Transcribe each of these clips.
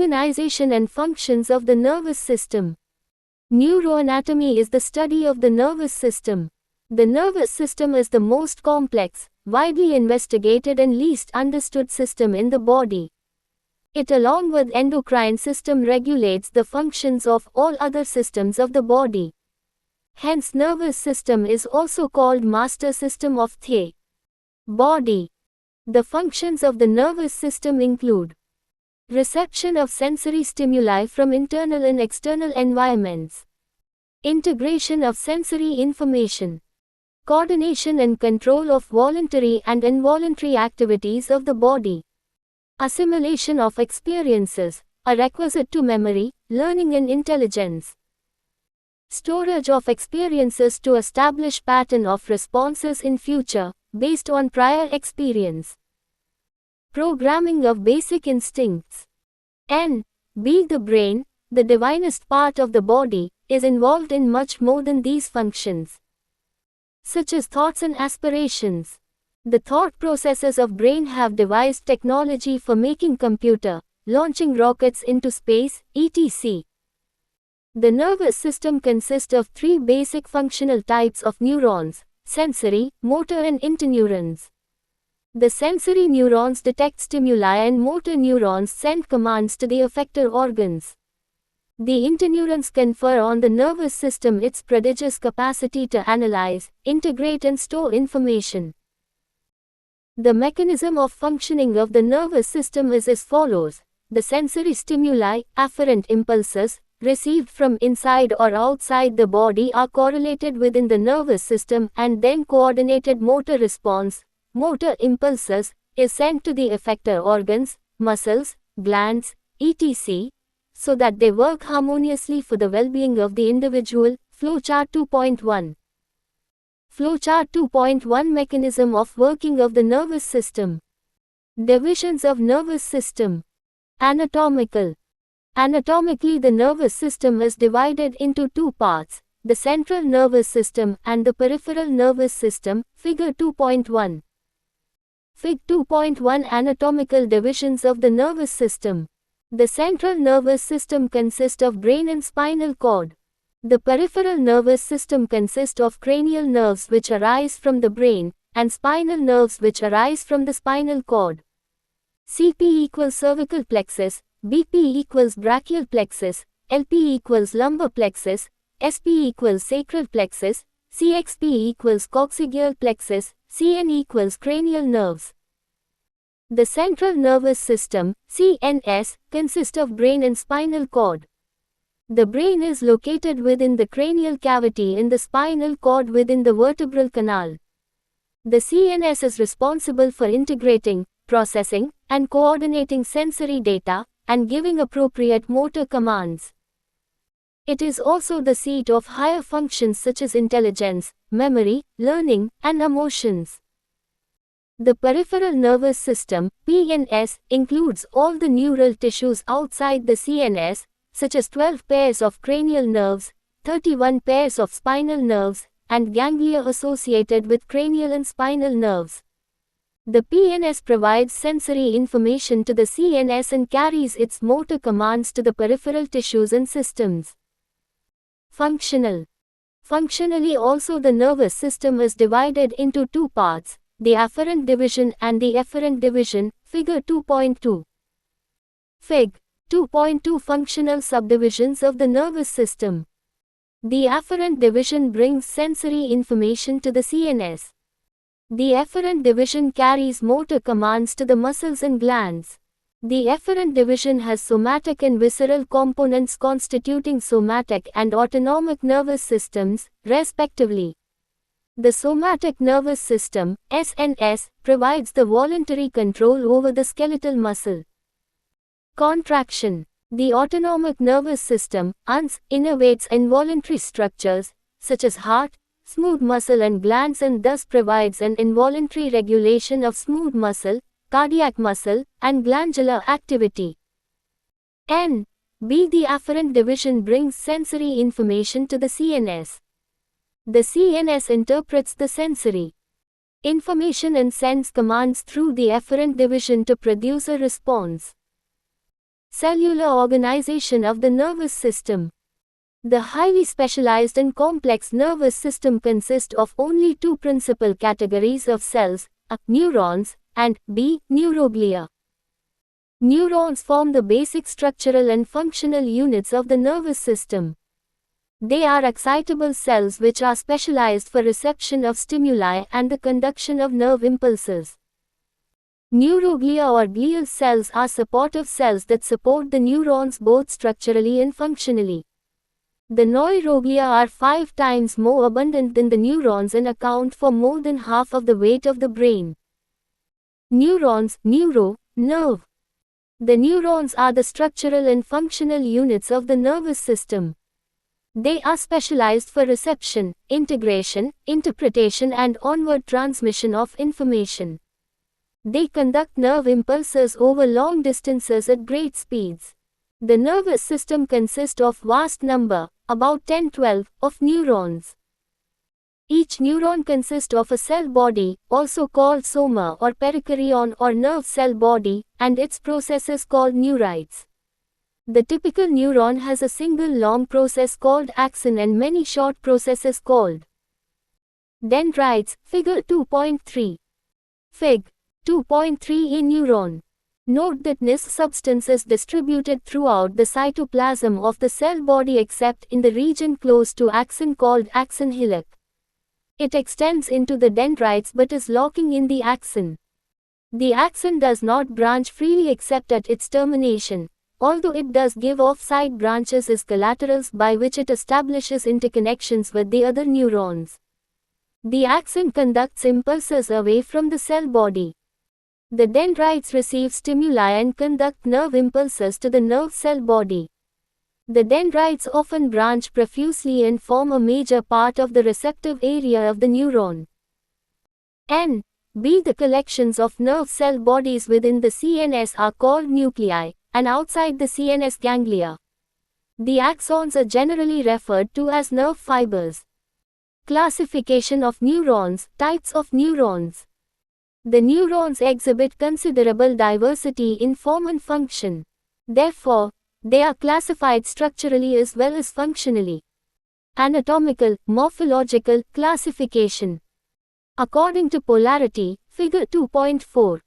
Organization and functions of the nervous system. Neuroanatomy is the study of the nervous system. The nervous system is the most complex, widely investigated and least understood system in the body. It, along with endocrine system, regulates the functions of all other systems of the body. Hence, nervous system is also called master system of the body. The functions of the nervous system include reception of sensory stimuli from internal and external environments, integration of sensory information, coordination and control of voluntary and involuntary activities of the body, assimilation of experiences, a requisite to memory, learning and intelligence, storage of experiences to establish pattern of responses in future, based on prior experience, programming of basic instincts. The brain, the divinest part of the body, is involved in much more than these functions, such as thoughts and aspirations. The thought processes of brain have devised technology for making computer, launching rockets into space, etc. The nervous system consists of three basic functional types of neurons: sensory, motor and interneurons. The sensory neurons detect stimuli and motor neurons send commands to the effector organs. The interneurons confer on the nervous system its prodigious capacity to analyze, integrate and store information. The mechanism of functioning of the nervous system is as follows. The sensory stimuli, afferent impulses, received from inside or outside the body are correlated within the nervous system, and then coordinated motor response, motor impulses, is sent to the effector organs, muscles, glands, etc., so that they work harmoniously for the well-being of the individual. Flowchart 2.1. Flowchart 2.1 Mechanism of working of the nervous system. Divisions of nervous system. Anatomical. Anatomically, the nervous system is divided into two parts, the central nervous system and the peripheral nervous system. Figure 2.1. Fig 2.1 Anatomical divisions of the nervous system. The central nervous system consists of brain and spinal cord. The peripheral nervous system consists of cranial nerves which arise from the brain, and spinal nerves which arise from the spinal cord. CP equals cervical plexus, BP equals brachial plexus, LP equals lumbar plexus, SP equals sacral plexus, CXP equals coccygeal plexus, CN equals cranial nerves. The central nervous system, CNS, consists of brain and spinal cord. The brain is located within the cranial cavity in the spinal cord within the vertebral canal. The CNS is responsible for integrating, processing, and coordinating sensory data, and giving appropriate motor commands. It is also the seat of higher functions such as intelligence, memory, learning, and emotions. The peripheral nervous system, PNS, includes all the neural tissues outside the CNS, such as 12 pairs of cranial nerves, 31 pairs of spinal nerves, and ganglia associated with cranial and spinal nerves. The PNS provides sensory information to the CNS and carries its motor commands to the peripheral tissues and systems. Functional. Functionally also, the nervous system is divided into two parts, the afferent division and the efferent division. Figure 2.2. Fig. 2.2 Functional subdivisions of the nervous system. The afferent division brings sensory information to the CNS. The efferent division carries motor commands to the muscles and glands. The efferent division has somatic and visceral components constituting somatic and autonomic nervous systems, respectively. The somatic nervous system, SNS, provides the voluntary control over the skeletal muscle. Contraction. The autonomic nervous system, ANS, innervates involuntary structures, such as heart, smooth muscle and glands, and thus provides an involuntary regulation of smooth muscle, cardiac muscle, and glandular activity. The afferent division brings sensory information to the CNS. The CNS interprets the sensory information and sends commands through the efferent division to produce a response. Cellular organization of the nervous system. The highly specialized and complex nervous system consists of only two principal categories of cells, A. Neurons, and B. Neuroglia. Neurons form the basic structural and functional units of the nervous system. They are excitable cells which are specialized for reception of stimuli and the conduction of nerve impulses. Neuroglia or glial cells are supportive cells that support the neurons both structurally and functionally. The neuroglia are 5 times more abundant than the neurons and account for more than half of the weight of the brain. Neurons, neuro, nerve. The neurons are the structural and functional units of the nervous system. They are specialized for reception, integration, interpretation and onward transmission of information. They conduct nerve impulses over long distances at great speeds. The nervous system consists of vast number, about 10-12, of neurons. Each neuron consists of a cell body, also called soma or perikaryon or nerve cell body, and its processes called neurites. The typical neuron has a single long process called axon and many short processes called dendrites, figure 2.3. Fig. 2.3a neuron. Note that this substance is distributed throughout the cytoplasm of the cell body except in the region close to axon called axon hillock. It extends into the dendrites but is locking in the axon. The axon does not branch freely except at its termination, although it does give off side branches as collaterals by which it establishes interconnections with the other neurons. The axon conducts impulses away from the cell body. The dendrites receive stimuli and conduct nerve impulses to the nerve cell body. The dendrites often branch profusely and form a major part of the receptive area of the neuron. B. The collections of nerve cell bodies within the CNS are called nuclei, and outside the CNS ganglia. The axons are generally referred to as nerve fibers. Classification of neurons, types of neurons. The neurons exhibit considerable diversity in form and function. Therefore, they are classified structurally as well as functionally. Anatomical, morphological classification. According to polarity, figure 2.4.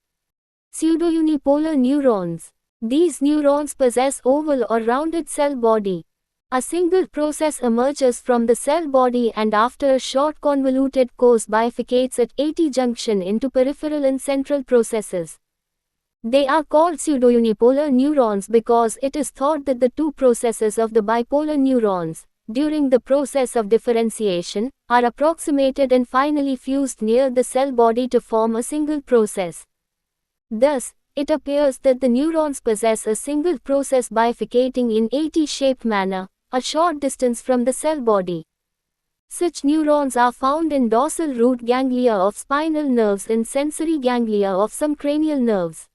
Pseudounipolar neurons. These neurons possess oval or rounded cell body. A single process emerges from the cell body and after a short convoluted course bifurcates at AT junction into peripheral and central processes. They are called pseudounipolar neurons because it is thought that the two processes of the bipolar neurons, during the process of differentiation, are approximated and finally fused near the cell body to form a single process. Thus, it appears that the neurons possess a single process bifurcating in AT-shaped manner, a short distance from the cell body. Such neurons are found in dorsal root ganglia of spinal nerves and sensory ganglia of some cranial nerves.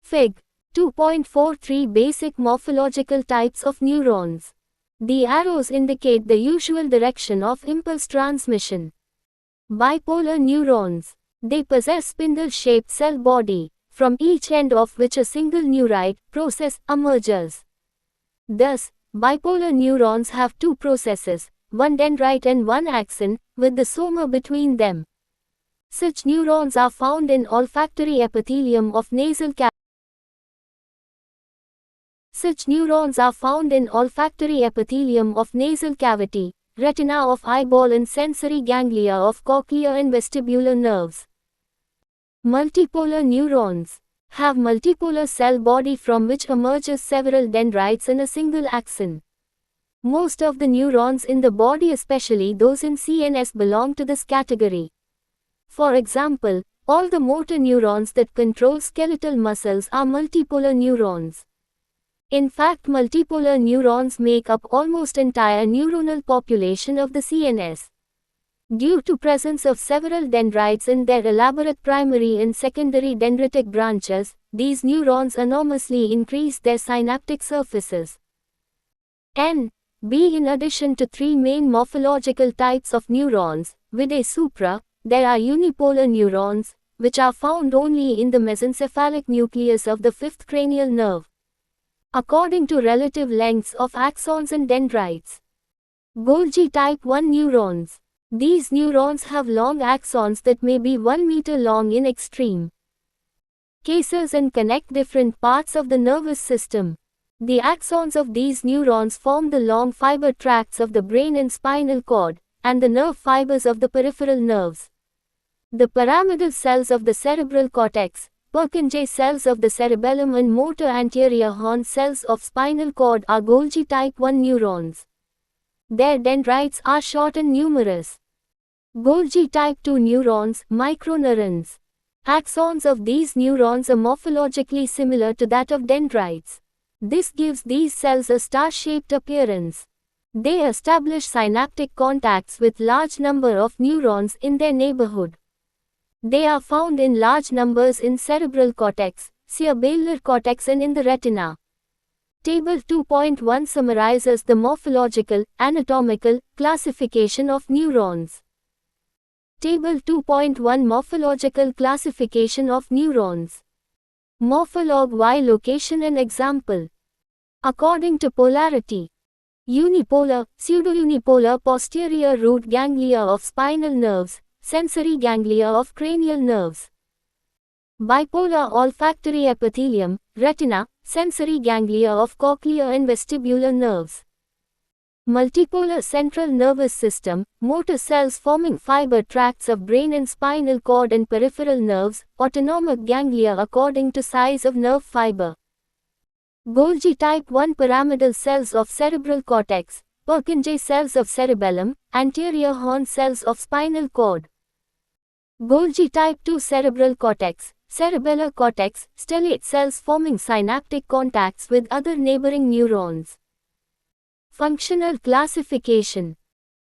Fig. 2.43 Basic morphological types of neurons. The arrows indicate the usual direction of impulse transmission. Bipolar neurons. They possess spindle-shaped cell body, from each end of which a single neurite process emerges. Thus, bipolar neurons have two processes, one dendrite and one axon, with the soma between them. Such neurons are found in olfactory epithelium of nasal cavity. Retina of eyeball and sensory ganglia of cochlear and vestibular nerves. Multipolar neurons have multipolar cell body from which emerges several dendrites and a single axon. Most of the neurons in the body, especially those in CNS, belong to this category. For example, all the motor neurons that control skeletal muscles are multipolar neurons. In fact, multipolar neurons make up almost entire neuronal population of the CNS. Due to presence of several dendrites in their elaborate primary and secondary dendritic branches, these neurons enormously increase their synaptic surfaces. B. In addition to three main morphological types of neurons, vide supra, there are unipolar neurons, which are found only in the mesencephalic nucleus of the fifth cranial nerve. according to relative lengths of axons and dendrites. Golgi type 1 neurons. These neurons have long axons that may be 1 meter long in extreme cases and connect different parts of the nervous system. The axons of these neurons form the long fiber tracts of the brain and spinal cord, and the nerve fibers of the peripheral nerves. The pyramidal cells of the cerebral cortex, Purkinje cells of the cerebellum and motor anterior horn cells of spinal cord are Golgi type 1 neurons. Their dendrites are short and numerous. Golgi type 2 neurons, microneurons. Axons of these neurons are morphologically similar to that of dendrites. This gives these cells a star-shaped appearance. They establish synaptic contacts with large number of neurons in their neighborhood. They are found in large numbers in cerebral cortex, cerebellar cortex and in the retina. Table 2.1 summarizes the morphological, anatomical classification of neurons. Table 2.1 Morphological classification of neurons. Morpholog Y location and example. According to polarity. Unipolar, pseudounipolar posterior root ganglia of spinal nerves, sensory ganglia of cranial nerves. Bipolar olfactory epithelium, retina, sensory ganglia of cochlear and vestibular nerves. Multipolar central nervous system, motor cells forming fiber tracts of brain and spinal cord and peripheral nerves, autonomic ganglia according to size of nerve fiber. Golgi type 1 pyramidal cells of cerebral cortex, Purkinje cells of cerebellum, anterior horn cells of spinal cord. Golgi type 2 cerebral cortex, cerebellar cortex, stellate cells forming synaptic contacts with other neighboring neurons. Functional classification.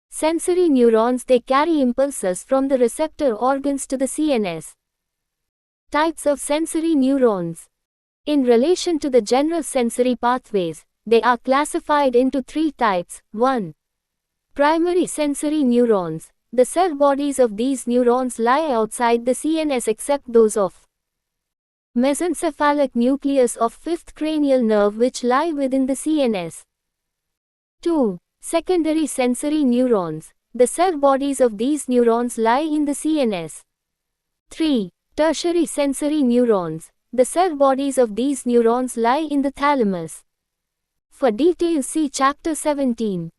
Sensory neurons, they carry impulses from the receptor organs to the CNS. Types of sensory neurons. In relation to the general sensory pathways, they are classified into 3 types. 1. Primary sensory neurons. The cell bodies of these neurons lie outside the CNS except those of mesencephalic nucleus of fifth cranial nerve which lie within the CNS. 2. Secondary sensory neurons. The cell bodies of these neurons lie in the CNS. 3. Tertiary sensory neurons. The cell bodies of these neurons lie in the thalamus. For details see Chapter 17.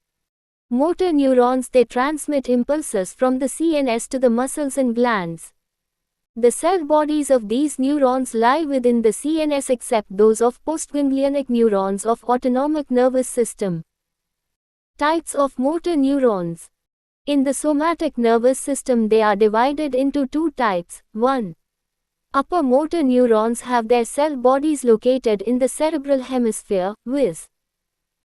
Motor neurons, they transmit impulses from the CNS to the muscles and glands. The cell bodies of these neurons lie within the CNS except those of postganglionic neurons of autonomic nervous system. Types of motor neurons. In the somatic nervous system they are divided into 2 types. 1. Upper motor neurons have their cell bodies located in the cerebral hemisphere, viz.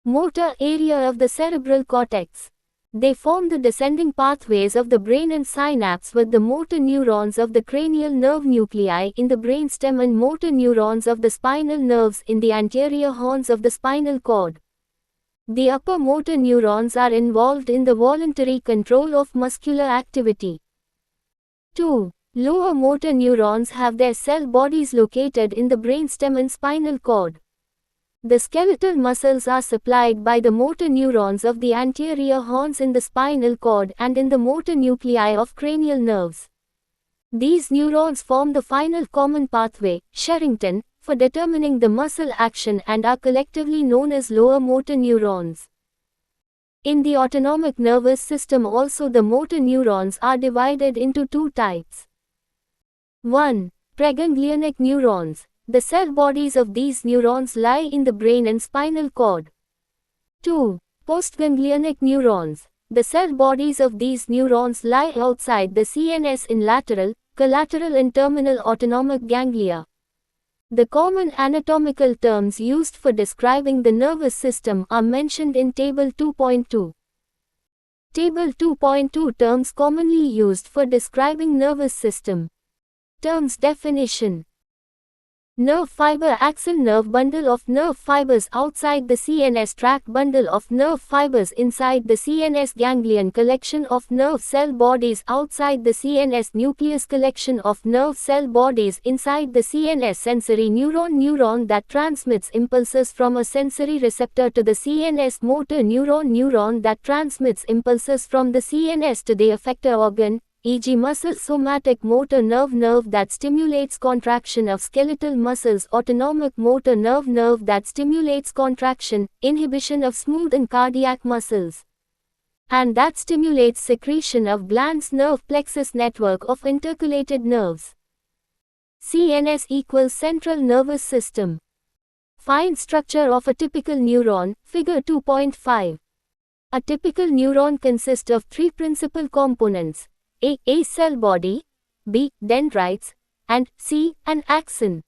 motor area of the cerebral cortex. They form the descending pathways of the brain and synapse with the motor neurons of the cranial nerve nuclei in the brainstem and motor neurons of the spinal nerves in the anterior horns of the spinal cord. The upper motor neurons are involved in the voluntary control of muscular activity. 2. Lower motor neurons have their cell bodies located in the brainstem and spinal cord. The skeletal muscles are supplied by the motor neurons of the anterior horns in the spinal cord and in the motor nuclei of cranial nerves. These neurons form the final common pathway, Sherrington, for determining the muscle action and are collectively known as lower motor neurons. In the autonomic nervous system also the motor neurons are divided into 2 types. 1. Preganglionic neurons. The cell bodies of these neurons lie in the brain and spinal cord. 2. Postganglionic neurons. The cell bodies of these neurons lie outside the CNS in lateral, collateral and terminal autonomic ganglia. The common anatomical terms used for describing the nervous system are mentioned in Table 2.2. Table 2.2 Terms commonly used for describing nervous system. Terms definition. Nerve fiber axon, nerve bundle of nerve fibers outside the CNS tract, bundle of nerve fibers inside the CNS ganglion, collection of nerve cell bodies outside the CNS nucleus, collection of nerve cell bodies inside the CNS sensory neuron that transmits impulses from a sensory receptor to the CNS motor neuron that transmits impulses from the CNS to the effector organ, e.g. muscle, somatic motor nerve that stimulates contraction of skeletal muscles, autonomic motor nerve that stimulates contraction, inhibition of smooth and cardiac muscles, and that stimulates secretion of glands, nerve plexus network of intercalated nerves. CNS equals central nervous system. Fine structure of a typical neuron, figure 2.5. A typical neuron consists of three principal components: A cell body, B dendrites, and C an axon.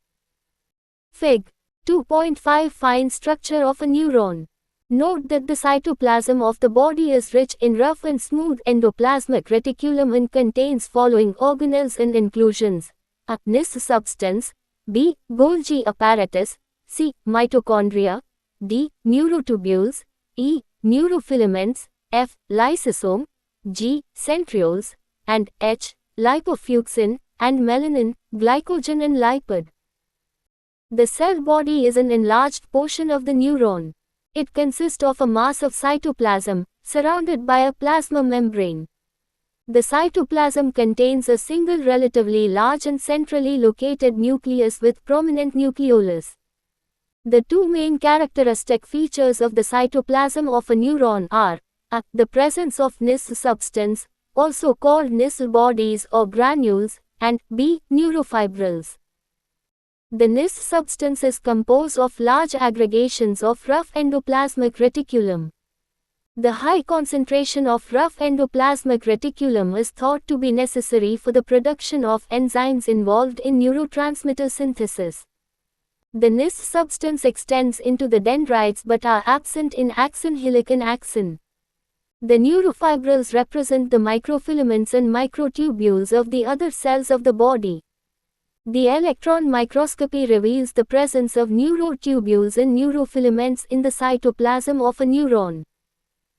Fig. 2.5 Fine structure of a neuron. Note that the cytoplasm of the body is rich in rough and smooth endoplasmic reticulum and contains following organelles and inclusions: A. Nis substance, B. Golgi apparatus, C. Mitochondria, D. Neurotubules, E. Neurofilaments, F. Lysosome, G. Centrioles, and H. Lipofuncin, and melanin, glycogen and lipid. The cell body is an enlarged portion of the neuron. It consists of a mass of cytoplasm, surrounded by a plasma membrane. The cytoplasm contains a single relatively large and centrally located nucleus with prominent nucleolus. The two main characteristic features of the cytoplasm of a neuron are A. The presence of Nis substance, also called Nis bodies or granules, and B. Neurofibrils. The Nis substance is composed of large aggregations of rough endoplasmic reticulum. The high concentration of rough endoplasmic reticulum is thought to be necessary for the production of enzymes involved in neurotransmitter synthesis. The Nis substance extends into the dendrites but are absent in axon, helic and axon. The neurofibrils represent the microfilaments and microtubules of the other cells of the body. The electron microscopy reveals the presence of neurotubules and neurofilaments in the cytoplasm of a neuron.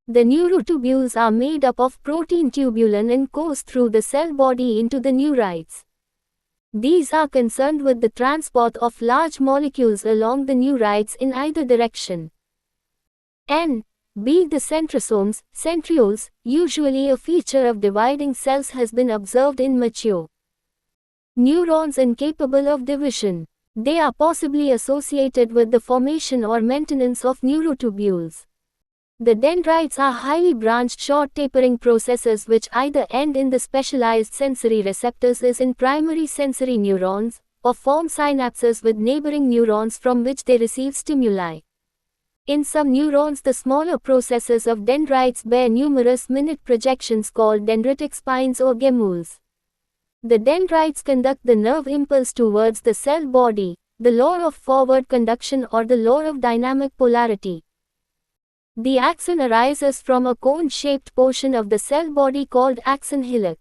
The neurotubules are made up of protein tubulin and course through the cell body into the neurites. These are concerned with the transport of large molecules along the neurites in either direction. N. B. The centrosomes, centrioles, usually a feature of dividing cells, has been observed in mature neurons incapable of division. They are possibly associated with the formation or maintenance of neurotubules. The dendrites are highly branched short tapering processes which either end in the specialized sensory receptors as in primary sensory neurons, or form synapses with neighboring neurons from which they receive stimuli. In some neurons, the smaller processes of dendrites bear numerous minute projections called dendritic spines or gemmules. The dendrites conduct the nerve impulse towards the cell body, the law of forward conduction or the law of dynamic polarity. The axon arises from a cone-shaped portion of the cell body called axon hillock.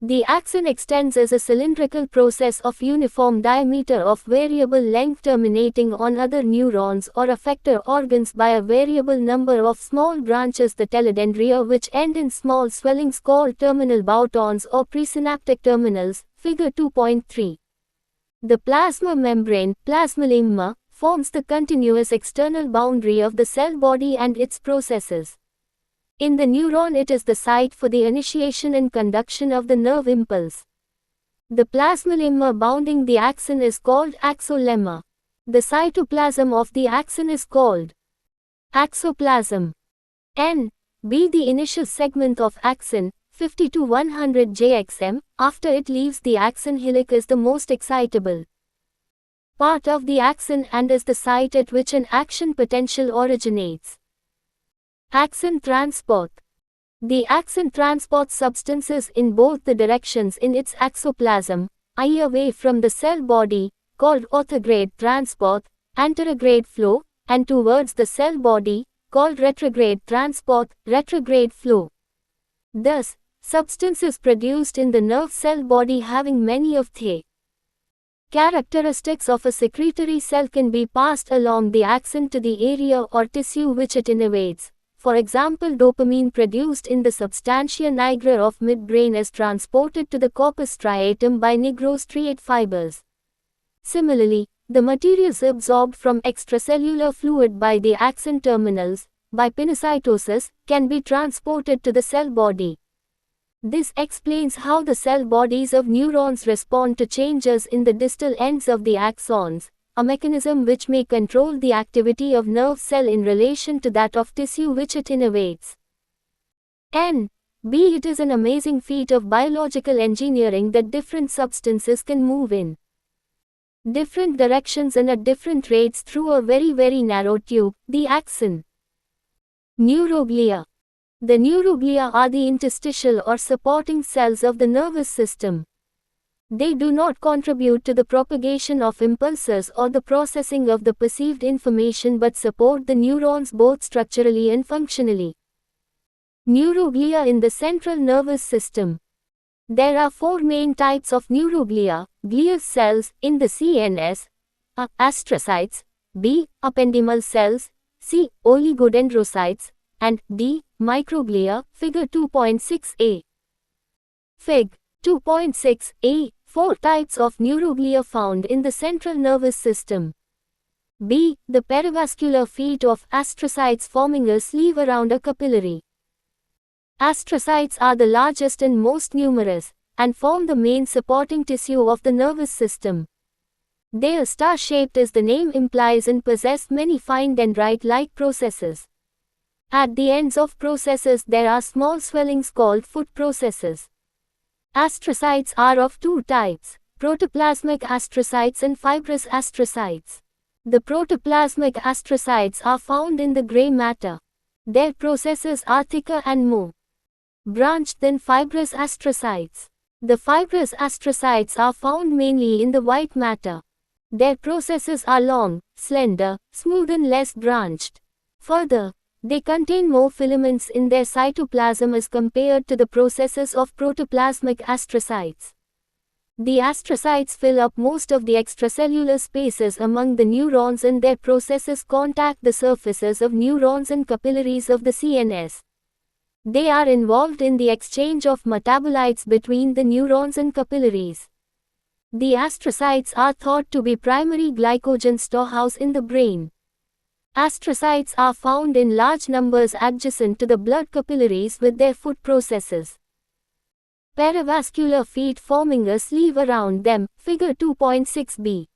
The axon extends as a cylindrical process of uniform diameter of variable length terminating on other neurons or effector organs by a variable number of small branches, the telodendria, which end in small swellings called terminal boutons or presynaptic terminals, figure 2.3. The plasma membrane, plasmalemma, forms the continuous external boundary of the cell body and its processes. In the neuron, it is the site for the initiation and conduction of the nerve impulse. The plasmalemma bounding the axon is called axolemma. The cytoplasm of the axon is called axoplasm. N. B. The initial segment of axon, 50 to 100 JXM, after it leaves the axon hillock, is the most excitable part of the axon and is the site at which an action potential originates. Axon transport. The axon transports substances in both the directions in its axoplasm, i.e. away from the cell body, called orthograde transport, anterograde flow, and towards the cell body, called retrograde transport, retrograde flow. Thus, substances produced in the nerve cell body having many of the Characteristics of a secretory cell can be passed along the axon to the area or tissue which it innervates. For example, dopamine produced in the substantia nigra of midbrain is transported to the corpus striatum by nigrostriate fibers. Similarly, the materials absorbed from extracellular fluid by the axon terminals, by pinocytosis, can be transported to the cell body. This explains how the cell bodies of neurons respond to changes in the distal ends of the axons, a mechanism which may control the activity of nerve cell in relation to that of tissue which it innervates. It is an amazing feat of biological engineering that different substances can move in different directions and at different rates through a very narrow tube, the axon. Neuroglia. The neuroglia are the interstitial or supporting cells of the nervous system. They do not contribute to the propagation of impulses or the processing of the perceived information but support the neurons both structurally and functionally. Neuroglia in the central nervous system. There are four main types of neuroglia: glial cells in the CNS, A. Astrocytes, B. Ependymal cells, C. Oligodendrocytes, and D. Microglia, Figure 2.6a. Fig. 2.6a. Four types of neuroglia found in the central nervous system. B. The perivascular feet of astrocytes forming a sleeve around a capillary. Astrocytes are the largest and most numerous, and form the main supporting tissue of the nervous system. They are star-shaped as the name implies and possess many fine dendrite-like processes. At the ends of processes there are small swellings called foot processes. Astrocytes are of two types, protoplasmic astrocytes and fibrous astrocytes. The protoplasmic astrocytes are found in the gray matter. Their processes are thicker and more branched than fibrous astrocytes. The fibrous astrocytes are found mainly in the white matter. Their processes are long, slender, smooth and less branched. Further, they contain more filaments in their cytoplasm as compared to the processes of protoplasmic astrocytes. The astrocytes fill up most of the extracellular spaces among the neurons and their processes contact the surfaces of neurons and capillaries of the CNS. They are involved in the exchange of metabolites between the neurons and capillaries. The astrocytes are thought to be primary glycogen storehouse in the brain. Astrocytes are found in large numbers adjacent to the blood capillaries with their foot processes. Perivascular feet forming a sleeve around them, Figure 2.6b.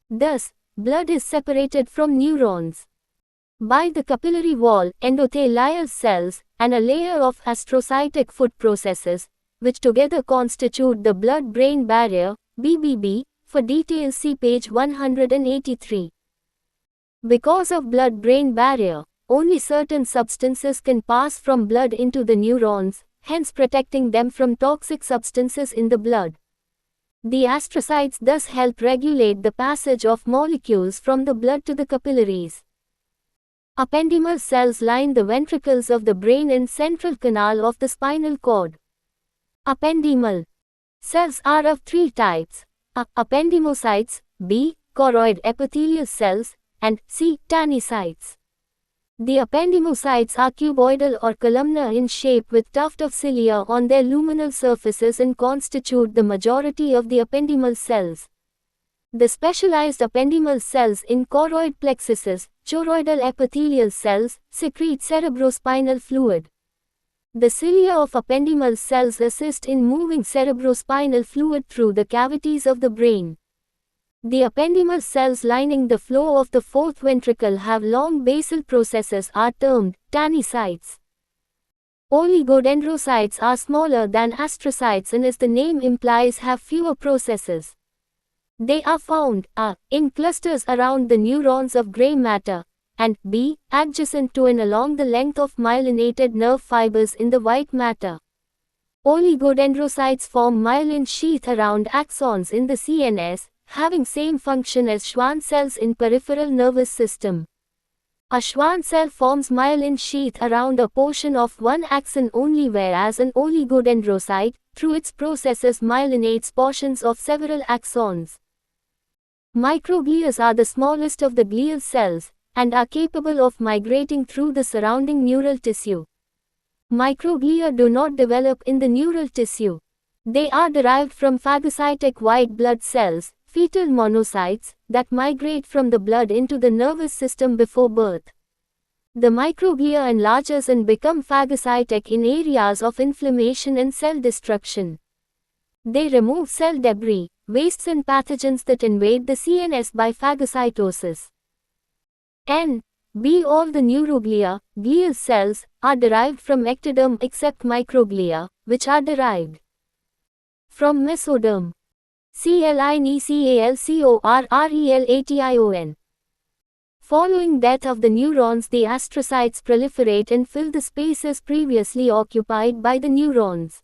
Thus, blood is separated from neurons by the capillary wall, endothelial cells, and a layer of astrocytic foot processes, which together constitute the blood-brain barrier, BBB. For details see page 183. Because of blood-brain barrier, only certain substances can pass from blood into the neurons, hence protecting them from toxic substances in the blood. The astrocytes thus help regulate the passage of molecules from the blood to the capillaries. Ependymal cells line the ventricles of the brain and central canal of the spinal cord. Ependymal cells are of three types: A. Ependymocytes, B. Choroid epithelial cells, and C. Tanycytes. The ependymocytes are cuboidal or columnar in shape with tuft of cilia on their luminal surfaces and constitute the majority of the ependymal cells. The specialized ependymal cells in choroid plexuses, choroidal epithelial cells, secrete cerebrospinal fluid. The cilia of ependymal cells assist in moving cerebrospinal fluid through the cavities of the brain. The ependymal cells lining the floor of the fourth ventricle have long basal processes are termed tanycytes. Oligodendrocytes are smaller than astrocytes and, as the name implies, have fewer processes. They are found A. in clusters around the neurons of gray matter, and B. adjacent to and along the length of myelinated nerve fibers in the white matter. Oligodendrocytes form myelin sheath around axons in the CNS, having same function as Schwann cells in peripheral nervous system. A Schwann cell forms myelin sheath around a portion of one axon only, whereas an oligodendrocyte, through its processes, myelinates portions of several axons. Microglia are the smallest of the glial cells, and are capable of migrating through the surrounding neural tissue. Microglia do not develop in the neural tissue. They are derived from phagocytic white blood cells, fetal monocytes, that migrate from the blood into the nervous system before birth. The microglia enlarges and become phagocytic in areas of inflammation and cell destruction. They remove cell debris, wastes and pathogens that invade the CNS by phagocytosis. B. All the neuroglia, glial cells, are derived from ectoderm except microglia, which are derived from mesoderm. CLINECALCORRELATION. Following death of the neurons, the astrocytes proliferate and fill the spaces previously occupied by the neurons.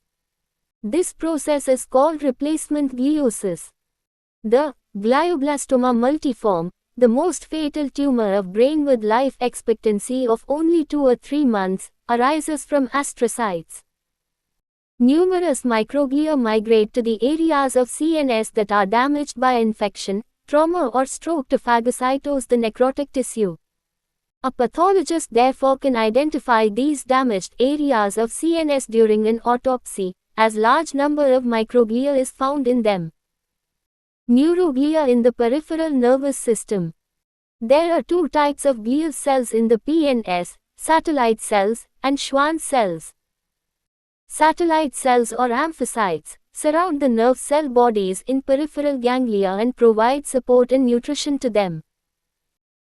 This process is called replacement gliosis. The glioblastoma multiforme, the most fatal tumor of brain with life expectancy of only 2 or 3 months, arises from astrocytes. Numerous microglia migrate to the areas of CNS that are damaged by infection, trauma or stroke to phagocytose the necrotic tissue. A pathologist therefore can identify these damaged areas of CNS during an autopsy, as large number of microglia is found in them. Neuroglia in the peripheral nervous system. There are 2 types of glial cells in the PNS, satellite cells and Schwann cells. Satellite cells or amphicytes surround the nerve cell bodies in peripheral ganglia and provide support and nutrition to them.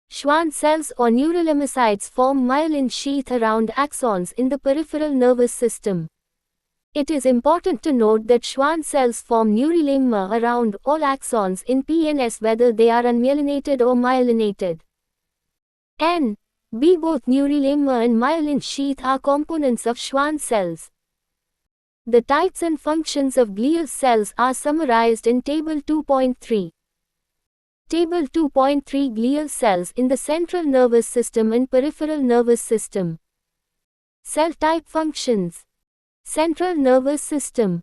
Schwann cells or neurolemminocytes form myelin sheath around axons in the peripheral nervous system. It is important to note that Schwann cells form neurilemma around all axons in PNS whether they are unmyelinated or myelinated. B. Both neurilemma and myelin sheath are components of Schwann cells. The types and functions of glial cells are summarized in Table 2.3. Table 2.3 Glial cells in the central nervous system and peripheral nervous system. Cell type functions. Central nervous system.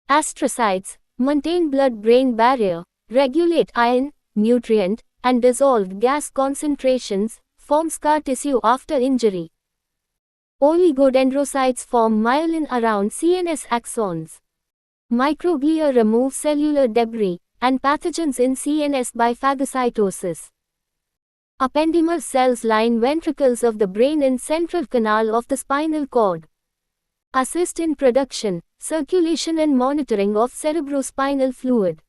Astrocytes maintain blood-brain barrier, regulate ion, nutrient, and dissolved gas concentrations, form scar tissue after injury. Oligodendrocytes form myelin around CNS axons. Microglia remove cellular debris and pathogens in CNS by phagocytosis. Appendymal cells line ventricles of the brain and central canal of the spinal cord. Assist in production, circulation and monitoring of cerebrospinal fluid.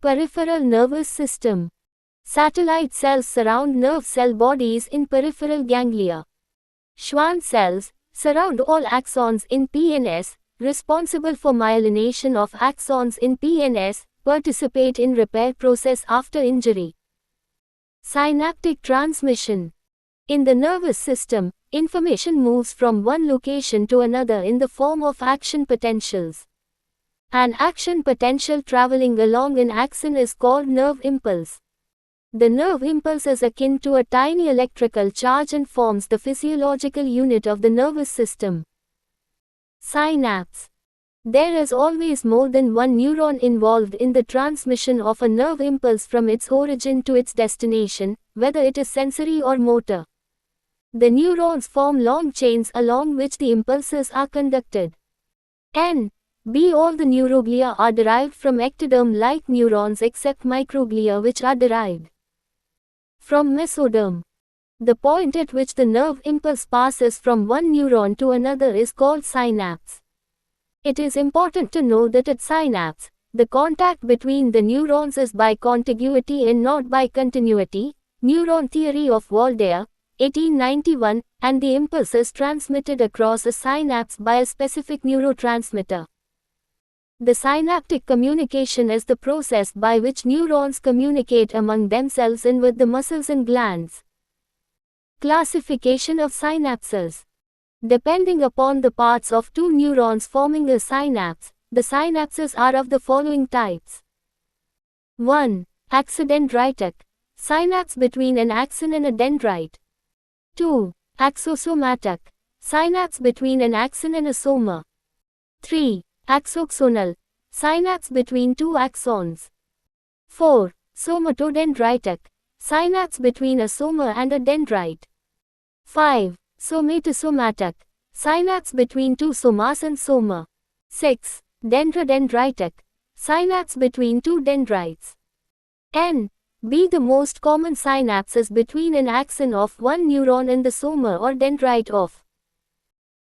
Peripheral nervous system. Satellite cells surround nerve cell bodies in peripheral ganglia. Schwann cells surround all axons in PNS, responsible for myelination of axons in PNS, participate in repair process after injury. Synaptic transmission. In the nervous system, information moves from one location to another in the form of action potentials. An action potential traveling along an axon is called nerve impulse. The nerve impulse is akin to a tiny electrical charge and forms the physiological unit of the nervous system. Synapse. There is always more than one neuron involved in the transmission of a nerve impulse from its origin to its destination, whether it is sensory or motor. The neurons form long chains along which the impulses are conducted. B. All the neuroglia are derived from ectoderm-like neurons except microglia, which are derived from mesoderm. The point at which the nerve impulse passes from one neuron to another is called synapse. It is important to know that at synapse, the contact between the neurons is by contiguity and not by continuity, neuron theory of Waldeyer, 1891, and the impulse is transmitted across a synapse by a specific neurotransmitter. The synaptic communication is the process by which neurons communicate among themselves and with the muscles and glands. Classification of synapses. Depending upon the parts of two neurons forming a synapse, the synapses are of the following types. 1. Axodendritic. Synapse between an axon and a dendrite. 2. Axosomatic. Synapse between an axon and a soma. 3. Axoxonal. Synapse between two axons. 4. Somatodendritic. Synapse between a soma and a dendrite. 5. Somatosomatic. Synapse between two somas and soma. 6. Dendrodendritic. Synapse between two dendrites. N. B. The most common synapse is between an axon of one neuron in the soma or dendrite of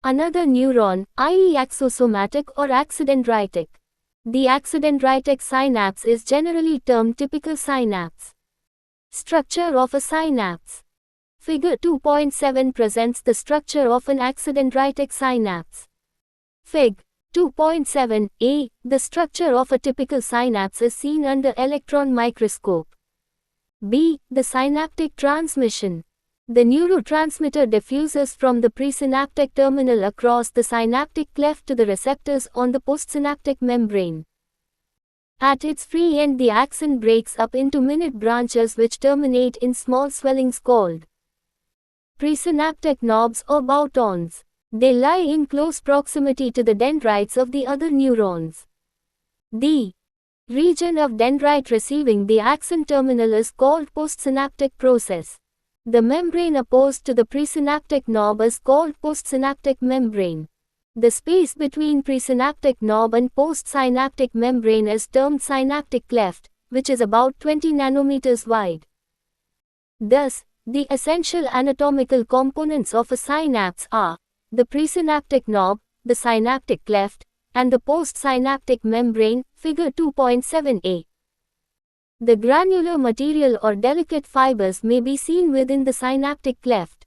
another neuron, i.e. axosomatic or axodendritic. The axodendritic synapse is generally termed typical synapse. Structure of a synapse. Figure 2.7 presents the structure of an axodendritic synapse. Fig. 2.7a. The structure of a typical synapse is seen under electron microscope. B. The synaptic transmission. The neurotransmitter diffuses from the presynaptic terminal across the synaptic cleft to the receptors on the postsynaptic membrane. At its free end, the axon breaks up into minute branches which terminate in small swellings called presynaptic knobs or boutons. They lie in close proximity to the dendrites of the other neurons. The region of dendrite receiving the axon terminal is called postsynaptic process. The membrane opposed to the presynaptic knob is called postsynaptic membrane. The space between presynaptic knob and postsynaptic membrane is termed synaptic cleft, which is about 20 nanometers wide. Thus, the essential anatomical components of a synapse are the presynaptic knob, the synaptic cleft, and the postsynaptic membrane, figure 2.7a. The granular material or delicate fibers may be seen within the synaptic cleft.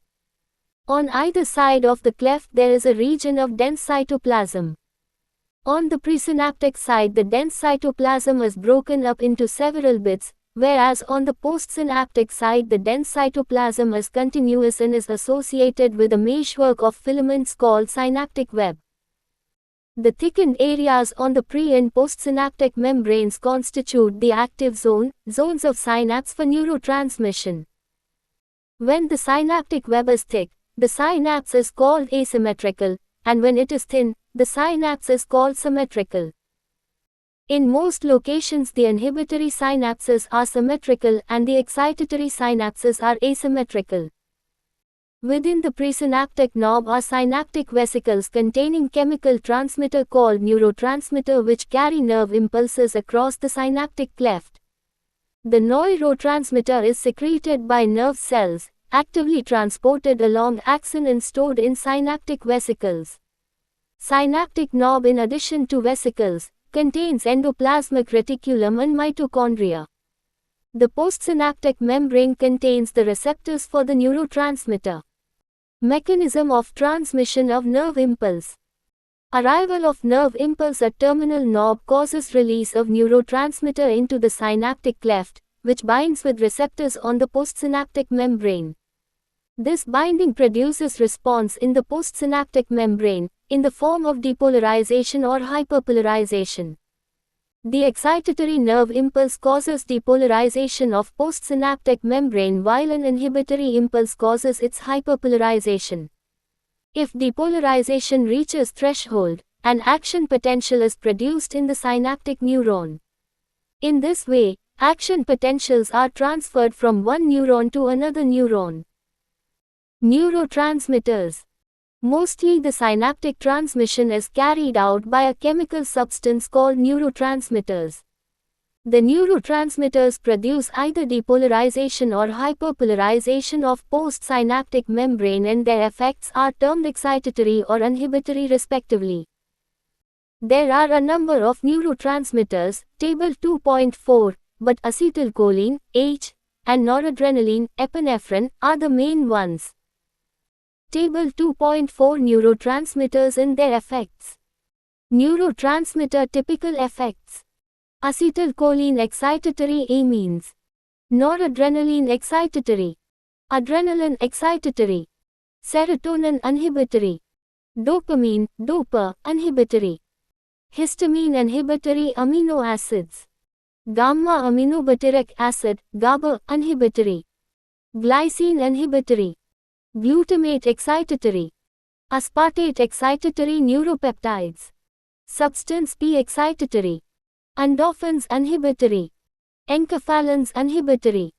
On either side of the cleft there is a region of dense cytoplasm. On the presynaptic side the dense cytoplasm is broken up into several bits, whereas on the postsynaptic side the dense cytoplasm is continuous and is associated with a meshwork of filaments called synaptic web. The thickened areas on the pre- and postsynaptic membranes constitute the active zones of synapse for neurotransmission. When the synaptic web is thick, the synapse is called asymmetrical, and when it is thin, the synapse is called symmetrical. In most locations the inhibitory synapses are symmetrical and the excitatory synapses are asymmetrical. Within the presynaptic knob are synaptic vesicles containing chemical transmitter called neurotransmitter which carry nerve impulses across the synaptic cleft. The neurotransmitter is secreted by nerve cells, actively transported along axon and stored in synaptic vesicles. Synaptic knob, in addition to vesicles, contains endoplasmic reticulum and mitochondria. The postsynaptic membrane contains the receptors for the neurotransmitter. Mechanism of transmission of nerve impulse. Arrival of nerve impulse at terminal knob causes release of neurotransmitter into the synaptic cleft, which binds with receptors on the postsynaptic membrane. This binding produces response in the postsynaptic membrane, in the form of depolarization or hyperpolarization. The excitatory nerve impulse causes depolarization of postsynaptic membrane while an inhibitory impulse causes its hyperpolarization. If depolarization reaches threshold, an action potential is produced in the synaptic neuron. In this way, action potentials are transferred from one neuron to another neuron. Neurotransmitters. Mostly the synaptic transmission is carried out by a chemical substance called neurotransmitters. The neurotransmitters produce either depolarization or hyperpolarization of postsynaptic membrane and their effects are termed excitatory or inhibitory respectively. There are a number of neurotransmitters, table 2.4, but acetylcholine, H, and noradrenaline, epinephrine, are the main ones. Table 2.4 Neurotransmitters and their effects. Neurotransmitter typical effects. Acetylcholine excitatory amines. Noradrenaline excitatory. Adrenaline excitatory. Serotonin inhibitory. Dopamine, dopa, inhibitory. Histamine inhibitory amino acids. Gamma aminobutyric acid, GABA, inhibitory. Glycine inhibitory. Glutamate excitatory. Aspartate excitatory neuropeptides. Substance P excitatory. Endorphins inhibitory. Enkephalins inhibitory.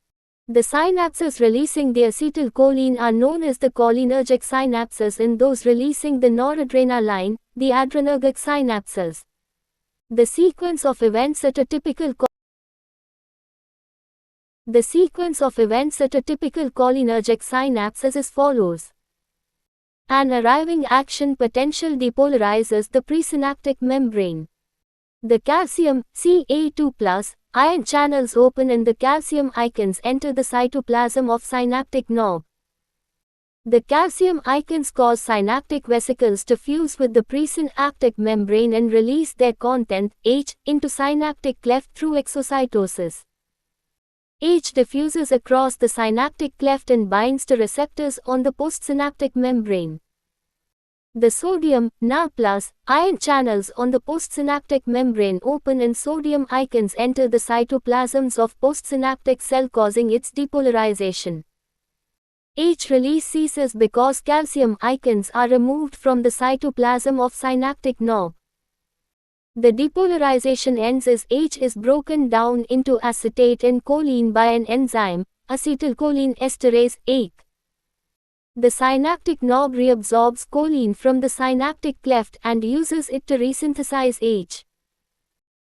The synapses releasing the acetylcholine are known as the cholinergic synapses and those releasing the noradrenaline, the adrenergic synapses. The sequence of events at a typical cholinergic synapse is as follows. An arriving action potential depolarizes the presynaptic membrane. The calcium Ca2+ ion channels open and the calcium ions enter the cytoplasm of synaptic knob. The calcium ions cause synaptic vesicles to fuse with the presynaptic membrane and release their content, H, into synaptic cleft through exocytosis. H diffuses across the synaptic cleft and binds to receptors on the postsynaptic membrane. The sodium Na+ ion channels on the postsynaptic membrane open and sodium ions enter the cytoplasms of postsynaptic cell causing its depolarization. H release ceases because calcium ions are removed from the cytoplasm of synaptic knob. The depolarization ends as H is broken down into acetate and choline by an enzyme, acetylcholine esterase, ACE. The synaptic knob reabsorbs choline from the synaptic cleft and uses it to resynthesize H.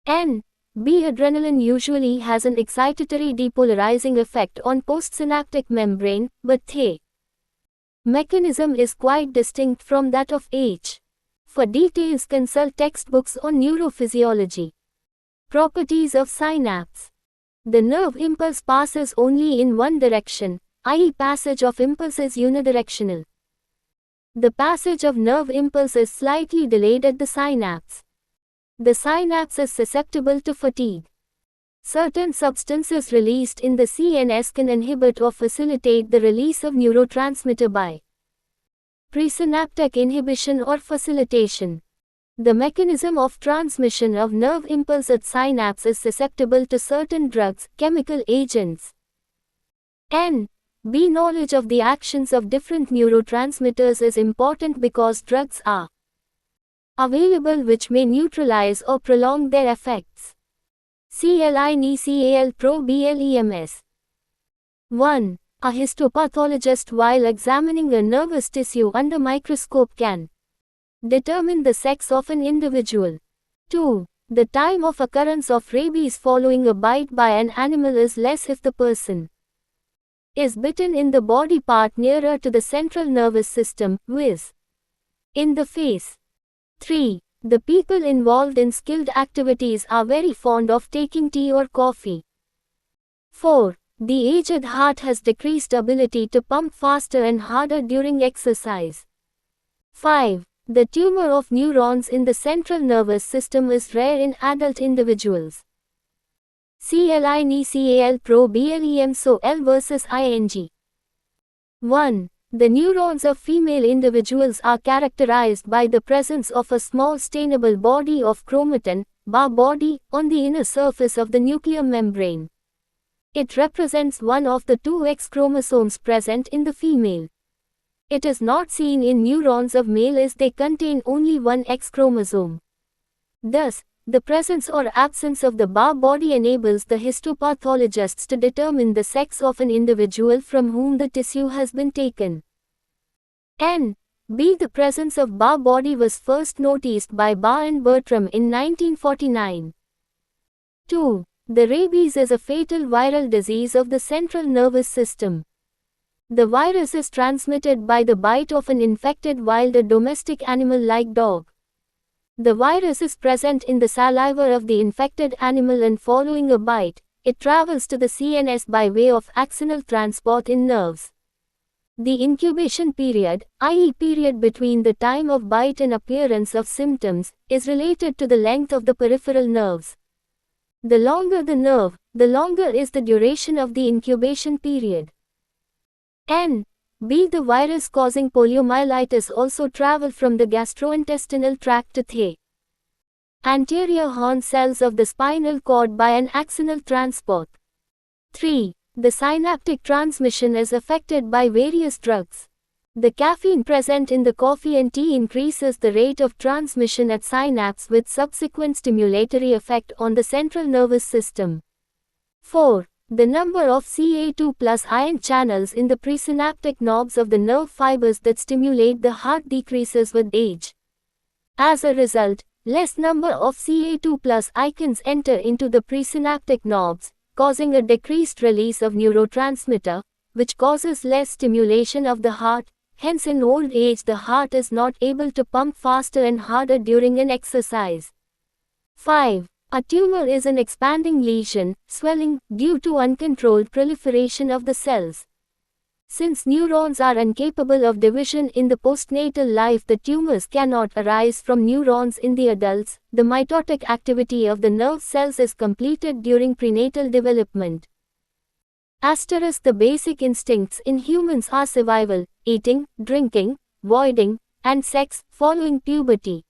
B adrenaline usually has an excitatory depolarizing effect on postsynaptic membrane, but the mechanism is quite distinct from that of H. For details, consult textbooks on neurophysiology. Properties of synapse. The nerve impulse passes only in one direction, i.e. passage of impulse is unidirectional. The passage of nerve impulse is slightly delayed at the synapse. The synapse is susceptible to fatigue. Certain substances released in the CNS can inhibit or facilitate the release of neurotransmitter by presynaptic inhibition or facilitation. The mechanism of transmission of nerve impulse at synapse is susceptible to certain drugs, chemical agents. B knowledge of the actions of different neurotransmitters is important because drugs are available which may neutralize or prolong their effects. CLINE-CAL-PRO-BLEMS. 1. A histopathologist while examining a nervous tissue under microscope can determine the sex of an individual. 2. The time of occurrence of rabies following a bite by an animal is less if the person is bitten in the body part nearer to the central nervous system, viz. in the face. 3. The people involved in skilled activities are very fond of taking tea or coffee. 4. The aged heart has decreased ability to pump faster and harder during exercise. 5. The tumor of neurons in the central nervous system is rare in adult individuals. CLINE-CAL-PRO-BLEM. So L versus ING. 1. The neurons of female individuals are characterized by the presence of a small stainable body of chromatin, Ba body, on the inner surface of the nuclear membrane. It represents one of the two X chromosomes present in the female. It is not seen in neurons of male as they contain only one X chromosome. Thus, the presence or absence of the Ba body enables the histopathologists to determine the sex of an individual from whom the tissue has been taken. B. The presence of Ba body was first noticed by Ba and Bertram in 1949. 2. The rabies is a fatal viral disease of the central nervous system. The virus is transmitted by the bite of an infected wild domestic animal like dog. The virus is present in the saliva of the infected animal and following a bite, it travels to the CNS by way of axonal transport in nerves. The incubation period, i.e. period between the time of bite and appearance of symptoms, is related to the length of the peripheral nerves. The longer the nerve, the longer is the duration of the incubation period. B. The virus causing poliomyelitis also travel from the gastrointestinal tract to the anterior horn cells of the spinal cord by an axonal transport. 3. The synaptic transmission is affected by various drugs. The caffeine present in the coffee and tea increases the rate of transmission at synapse with subsequent stimulatory effect on the central nervous system. 4. The number of Ca2 plus ion channels in the presynaptic knobs of the nerve fibers that stimulate the heart decreases with age. As a result, less number of Ca2 plus ions enter into the presynaptic knobs, causing a decreased release of neurotransmitter, which causes less stimulation of the heart. Hence in old age the heart is not able to pump faster and harder during an exercise. 5. A tumor is an expanding lesion, swelling, due to uncontrolled proliferation of the cells. Since neurons are incapable of division in the postnatal life, the tumors cannot arise from neurons in the adults. The mitotic activity of the nerve cells is completed during prenatal development. The basic instincts in humans are survival, eating, drinking, voiding, and sex, following puberty.